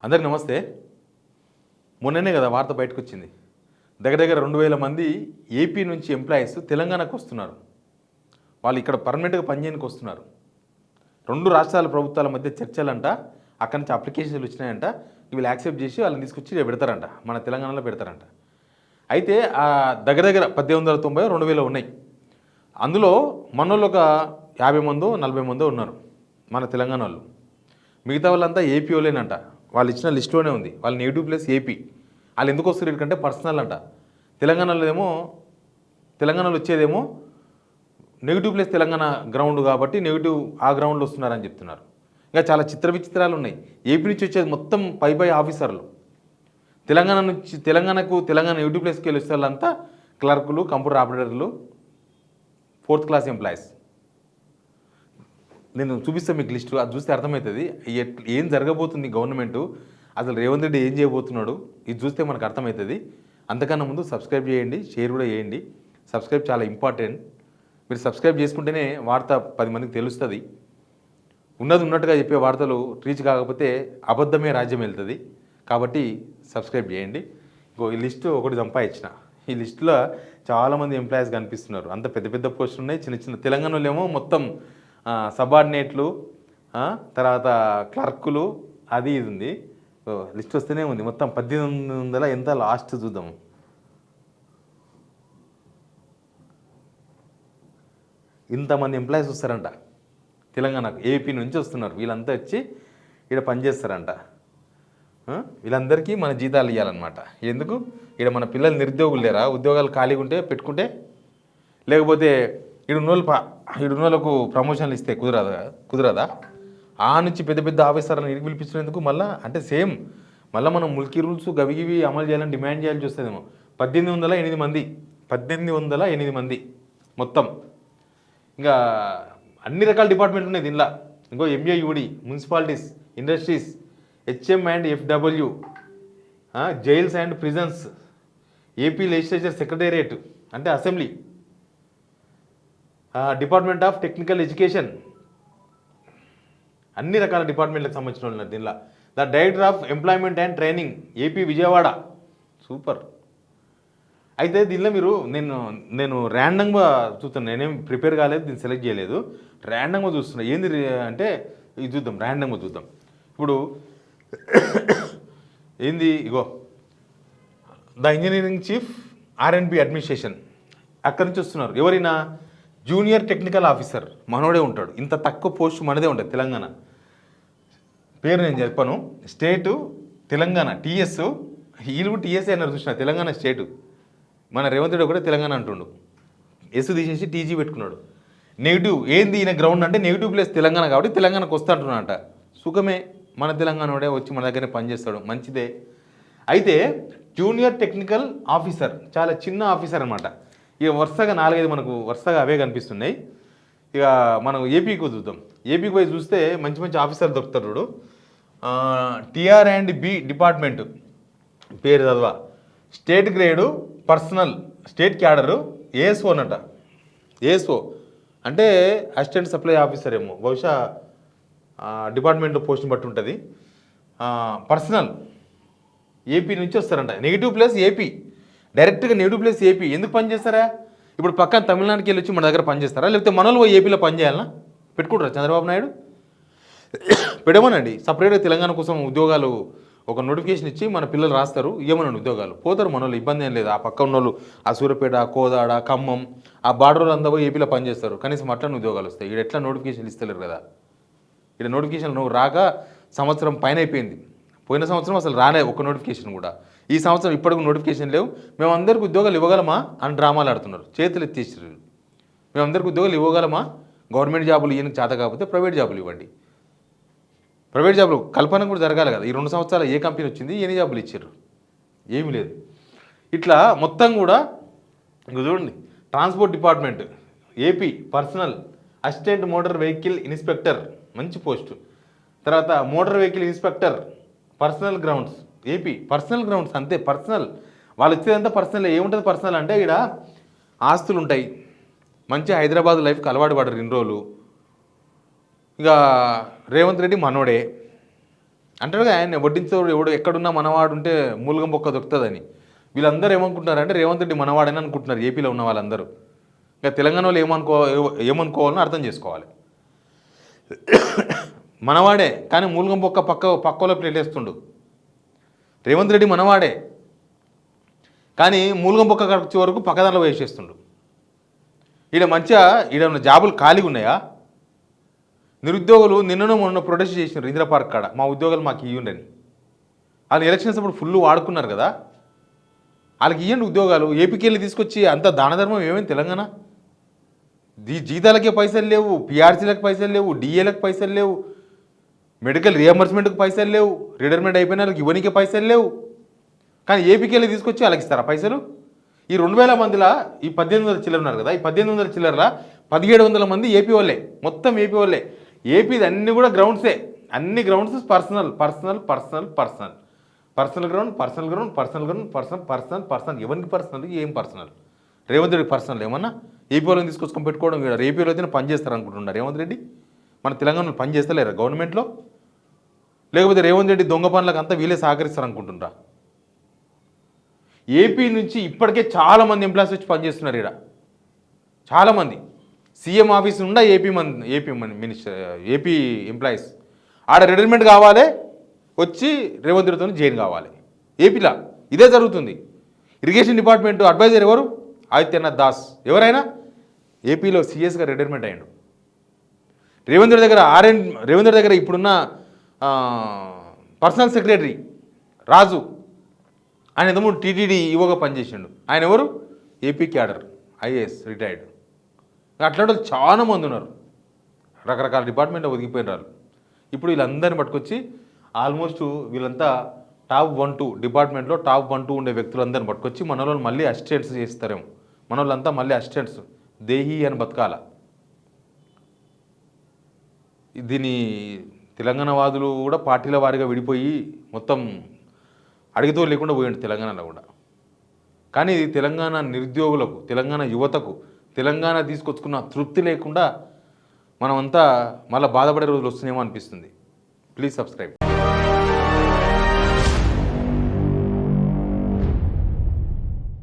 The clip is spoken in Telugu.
అందరికి నమస్తే. మొన్ననే కదా వార్త బయటకు వచ్చింది. దగ్గర 2000 మంది ఏపీ నుంచి ఎంప్లాయీస్ తెలంగాణకు వస్తున్నారు. వాళ్ళు ఇక్కడ పర్మనెంట్గా పనిచేయడానికి వస్తున్నారు. 2 రాష్ట్రాల ప్రభుత్వాల మధ్య చర్చలంట. అక్కడి నుంచి అప్లికేషన్లు వచ్చినాయంట. వీళ్ళు యాక్సెప్ట్ చేసి వాళ్ళని తీసుకొచ్చి ఇక్కడ పెడతారంట, మన తెలంగాణలో పెడతారంట. అయితే దగ్గర 1890 2000 ఉన్నాయి. అందులో మనోళ్ళు ఒక 50 మందో 40 మందో ఉన్నారు, మన తెలంగాణ వాళ్ళు. మిగతా వాళ్ళంతా ఏపీ వాళ్ళేనంట. వాళ్ళు ఇచ్చిన లిస్టులోనే ఉంది. వాళ్ళ నెగిటివ్ ప్లేస్ ఏపీ. వాళ్ళు ఎందుకు వస్తారు ఎందుకంటే పర్సనల్ అంట. తెలంగాణలో వచ్చేదేమో నెగిటివ్ ప్లేస్ తెలంగాణ గ్రౌండ్ కాబట్టి నెగిటివ్ ఆ గ్రౌండ్లో వస్తున్నారని చెప్తున్నారు. ఇంకా చాలా విచిత్రాలు ఉన్నాయి. ఏపీ నుంచి వచ్చేది మొత్తం పై ఆఫీసర్లు. తెలంగాణ నెగిటివ్ ప్లేస్కి వెళ్ళి వచ్చే వాళ్ళంతా క్లర్కులు, కంప్యూటర్ ఆపరేటర్లు, 4th క్లాస్ ఎంప్లాయీస్. నేను చూపిస్తాను మీకు లిస్టు. అది చూస్తే అర్థమవుతుంది ఏం జరగబోతుంది గవర్నమెంట్, అసలు రేవంత్ రెడ్డి ఏం చేయబోతున్నాడు. ఇది చూస్తే మనకు అర్థమవుతుంది. అంతకన్నా ముందు సబ్స్క్రైబ్ చేయండి, షేర్ కూడా చేయండి. సబ్స్క్రైబ్ చాలా ఇంపార్టెంట్. మీరు సబ్స్క్రైబ్ చేసుకుంటేనే వార్త 10 మందికి తెలుస్తుంది. ఉన్నట్టుగా చెప్పే వార్తలు రీచ్ కాకపోతే అబద్ధమే రాజ్యం వెళ్తుంది. కాబట్టి సబ్స్క్రైబ్ చేయండి. ఈ లిస్టు ఒకటి సంపాదించిన. ఈ లిస్టులో చాలామంది ఎంప్లాయీస్ కనిపిస్తున్నారు. అంత పెద్ద పోస్టులు ఉన్నాయి. చిన్న తెలంగాణలో ఏమో మొత్తం సబార్డినేట్లు, తర్వాత క్లర్కులు, అది ఇది ఉంది. లిస్ట్ వస్తూనే ఉంది. మొత్తం 1800 ఎంత లాస్ట్ చూద్దాము. ఇంతమంది ఎంప్లాయీస్ వస్తారంట తెలంగాణకు. ఏపీ నుంచి వస్తున్నారు. వీళ్ళంతా వచ్చి ఇక్కడ పనిచేస్తారంట. వీళ్ళందరికీ మన జీతాలు ఇవ్వాలన్నమాట. ఎందుకు? ఇక్కడ మన పిల్లలు నిరుద్యోగులు లేరా? ఉద్యోగాలు ఖాళీగా ఉంటే పెట్టుకుంటే, లేకపోతే ఇడున్నోళ్ళకు ప్రమోషన్లు ఇస్తే కుదరదా? ఆ నుంచి పెద్ద ఆఫీసర్లను ఇరికి పిలిపించినందుకు మళ్ళీ అంటే సేమ్ మళ్ళీ మనం ముల్కీ రూల్స్ గవిగివి అమలు చేయాలని డిమాండ్ చేయాల్సి వస్తుందేమో. 1808 మంది మొత్తం. ఇంకా అన్ని రకాల డిపార్ట్మెంట్లు ఉన్నాయి దీనిలో. ఇంకో MAUD, municipalities, industries, HM and FW, jails and prisons, AP legislature secretariat అంటే assembly, department of technical education, అన్ని రకాల డిపార్ట్మెంట్లకు సంబంధించిన వాళ్ళు దీనిలో. The director of employment and training, AP Vijayawada. Super. అయితే దీనిలో మీరు నేను ర్యాండమ్గా చూస్తాను. నేనేం ప్రిపేర్ కాలేదు, దీన్ని సెలెక్ట్ చేయలేదు. ర్యాండమ్గా చూస్తున్నా. ఏంది అంటే ఇది చూద్దాం, ర్యాండమ్గా చూద్దాం. ఇప్పుడు ఏంది, ఇగో the engineering chief R&B administration, అక్కడి నుంచి వస్తున్నారు. ఎవరైనా జూనియర్ టెక్నికల్ ఆఫీసర్ మనోడే ఉంటాడు. ఇంత తక్కువ పోస్ట్ మనదే ఉంటుంది తెలంగాణ. పేరు నేను చెప్పాను. స్టేటు తెలంగాణ, టీఎస్. వీళ్ళు టీఎస్ అన్నారు చూసిన, తెలంగాణ స్టేటు. మన రేవంత్ రెడ్డి కూడా తెలంగాణ అంటుండు. ఎస్ తీసేసి టీజీ పెట్టుకున్నాడు. నెగిటివ్ ఏంది ఈయన గ్రౌండ్ అంటే నెగిటివ్ ప్లేస్ తెలంగాణ కాబట్టి తెలంగాణకు వస్తా అంటున్నాడట. సుఖమే, మన తెలంగాణోడే వచ్చి మన దగ్గరనే పనిచేస్తాడు, మంచిదే. అయితే జూనియర్ టెక్నికల్ ఆఫీసర్ చాలా చిన్న ఆఫీసర్ అనమాట. ఇక వరుసగా 4-5 మనకు వరుసగా అవే కనిపిస్తున్నాయి. ఇక మనం ఏపీకి చూద్దాం. ఏపీకి పోయి చూస్తే మంచి ఆఫీసర్ దొరుకుతారు. చూడు, TR&B డిపార్ట్మెంట్ పేరు చదవా. State grade personnel state cadre ASO అన్నట. ఏఎస్ఓ అంటే అసిస్టెంట్ సప్లై ఆఫీసర్ ఏమో, బహుశా డిపార్ట్మెంట్లో పోస్ట్ని బట్టి ఉంటుంది. పర్సనల్ ఏపీ నుంచి వస్తారంట. నెగిటివ్ ప్లేస్ ఏపీ, డైరెక్ట్గా నెగిటివ్ ప్లేస్ ఏపీ. ఎందుకు పనిచేస్తారా? ఇప్పుడు పక్కన తమిళనాడుకి వెళ్ళి వచ్చి మన దగ్గర పనిచేస్తారా? లేకపోతే మనలో ఏపీలో పనిచేయాలన్నా పెట్టుకుంటారా? చంద్రబాబు నాయుడు పెడమనండి. సపరేట్గా తెలంగాణ కోసం ఉద్యోగాలు ఒక నోటిఫికేషన్ ఇచ్చి మన పిల్లలు రాస్తారు, ఇవ్వమనండి ఉద్యోగాలు. పోతారు మనోళ్ళు, ఇబ్బంది ఏం లేదు. ఆ పక్క ఉన్న వాళ్ళు ఆ సూర్యాపేట, కోదాడ, ఖమ్మం, ఆ బార్డర్ అందరూ ఏపీలో పనిచేస్తారు. కనీసం అట్లా ఉద్యోగాలు వస్తాయి. ఇక్కడ ఎట్లా నోటిఫికేషన్లు ఇస్తలేరు కదా. ఇక్కడ నోటిఫికేషన్ నువ్వు రాక సంవత్సరం పైన అయిపోయింది. పోయిన సంవత్సరం అసలు రాలే ఒక్క నోటిఫికేషన్ కూడా. ఈ సంవత్సరం ఇప్పటికి నోటిఫికేషన్ లేవు. మేము అందరికీ ఉద్యోగాలు ఇవ్వగలమా అని డ్రామాలు ఆడుతున్నారు. చేతులు ఎత్తేసారు. మేము అందరికీ ఉద్యోగాలు ఇవ్వగలమా? గవర్నమెంట్ జాబులు ఈయనకి చేత కాకపోతే ప్రైవేట్ జాబులు ఇవ్వండి. ప్రైవేట్ జాబులు కల్పన కూడా జరగాలి కదా. ఈ 2 సంవత్సరాలు ఏ కంపెనీ వచ్చింది, ఎన్ని జాబులు ఇచ్చారు? ఏమీ లేదు. ఇట్లా మొత్తం కూడా చూడండి. Transport department AP personal assistant motor vehicle inspector, మంచి పోస్టు. తర్వాత motor vehicle inspector personal grounds AP. Personal grounds అంతే, పర్సనల్. వాళ్ళు వచ్చేదంతా పర్సనల్. ఏముంటుంది పర్సనల్ అంటే ఇక్కడ ఆస్తులు ఉంటాయి. మంచి హైదరాబాద్ లైఫ్కి అలవాటు పడరు 2 రోజులు. ఇక రేవంత్ రెడ్డి మనోడే, అంటాడుగా ఆయన వడ్డించేవాడు ఎవడు ఎక్కడున్నా మనవాడు ఉంటే మూలగం బొక్క దొరుకుతుందని. వీళ్ళందరూ ఏమనుకుంటున్నారంటే రేవంత్ రెడ్డి మనవాడని అనుకుంటున్నారు ఏపీలో ఉన్న వాళ్ళందరూ. ఇంకా తెలంగాణ వాళ్ళు ఏమనుకోవాలని అర్థం చేసుకోవాలి. మనవాడే కానీ మూలగం బొక్క పక్కలో ప్లేట్ వేస్తుండు. రేవంత్ రెడ్డి మనవాడే కానీ మూలగం బొక్క వచ్చే వరకు పక్కదారిలో వేసేస్తుండు. ఈడ ఉన్న జాబులు ఖాళీగా ఉన్నాయా? నిరుద్యోగులు నిన్ననో మొన్న ప్రొటెస్ట్ చేసినారు ఇందిరా పార్క్ కాడ, మా ఉద్యోగాలు మాకు ఇవ్వండి. వాళ్ళు ఎలక్షన్స్ అప్పుడు ఫుల్ వాడుకున్నారు కదా, వాళ్ళకి ఇవ్వండి ఉద్యోగాలు. ఏపీకి వెళ్ళి తీసుకొచ్చి అంత దాన ధర్మం ఏమైంది తెలంగాణ? జీతాలకే పైసలు లేవు, పిఆర్సీలకు పైసలు లేవు, డిఏలకు పైసలు లేవు, మెడికల్ రియంబర్స్మెంట్కి పైసలు లేవు, రిటైర్మెంట్ అయిపోయిన వాళ్ళకి ఇవ్వనికే పైసలు లేవు. కానీ ఏపీకి వెళ్ళి తీసుకొచ్చి వాళ్ళకి ఇస్తారా పైసలు? ఈ 2000 మందిలా ఈ 1800 చిల్లర ఉన్నారు కదా, ఈ 1800 చిల్లరలా 1700 మంది ఏపీ వాళ్ళే, మొత్తం ఏపీ వాళ్ళే. ఏపీది అన్నీ కూడా గ్రౌండ్సే, అన్ని grounds personal personal personal personal personal ground personal ground personal ground personal personal personal. ఎవరికి పర్సనల్, ఏం పర్సనల్? రేవంత్ రెడ్డి పర్సనల్ ఏమన్నా? ఏపీ వాళ్ళని తీసుకొచ్చుకొని పెట్టుకోవడం, ఏపీలో అయితే పని చేస్తారు అనుకుంటున్నారు రేవంత్ రెడ్డి. మన తెలంగాణలో పని చేస్తలేరా గవర్నమెంట్లో? లేకపోతే రేవంత్ రెడ్డి దొంగ పనులకు అంతా వీళ్ళే సహకరిస్తారు అనుకుంటున్నారా? ఏపీ నుంచి ఇప్పటికే చాలామంది ఎంప్లాయీస్ వచ్చి పనిచేస్తున్నారు ఇక్కడ, చాలామంది. సీఎం ఆఫీస్ నుండా ఏపీ మినిస్టర్ ఏపీ ఎంప్లాయీస్ ఆడ రిటైర్మెంట్ కావాలి, వచ్చి రేవంత్ రెడ్డితో జాయిన్ కావాలి. ఏపీలో ఇదే జరుగుతుంది. ఇరిగేషన్ డిపార్ట్మెంట్ అడ్వైజర్ ఎవరు? ఆదిత్యనాథ్ దాస్. ఎవరైనా ఏపీలో సీఎస్గా రిటైర్మెంట్ అయ్యాడు. రేవంత్ రెడ్డి దగ్గర ఇప్పుడున్న పర్సనల్ సెక్రటరీ రాజు, ఆయన ఏమో టీటీడీ ఈవోగా పనిచేసిండు. ఆయన ఎవరు? AP cadre, IAS retired. అట్లాంటి వాళ్ళు చాలా మంది ఉన్నారు, రకరకాల డిపార్ట్మెంట్లో ఒదిగిపోయినారు. ఇప్పుడు వీళ్ళందరినీ పట్టుకొచ్చి ఆల్మోస్ట్ వీళ్ళంతా టాప్ 1-2 డిపార్ట్మెంట్లో టాప్ 1-2 ఉండే వ్యక్తులందరిని పట్టుకొచ్చి మన వాళ్ళు మళ్ళీ అసిస్టెంట్స్ చేస్తారేమో. మన వాళ్ళంతా మళ్ళీ అసిస్టెంట్స్ దేహి అని బతకాల. దీని తెలంగాణ వాదులు కూడా పార్టీల వారిగా విడిపోయి మొత్తం అడిగితో లేకుండా పోయిండు తెలంగాణలో కూడా. కానీ ఇది తెలంగాణ నిరుద్యోగులకు, తెలంగాణ యువతకు, తెలంగాణ తీసుకొచ్చుకున్న తృప్తి లేకుండా మనమంతా మళ్ళీ బాధపడే రోజులు వస్తున్నాయేమో అనిపిస్తుంది. Please subscribe.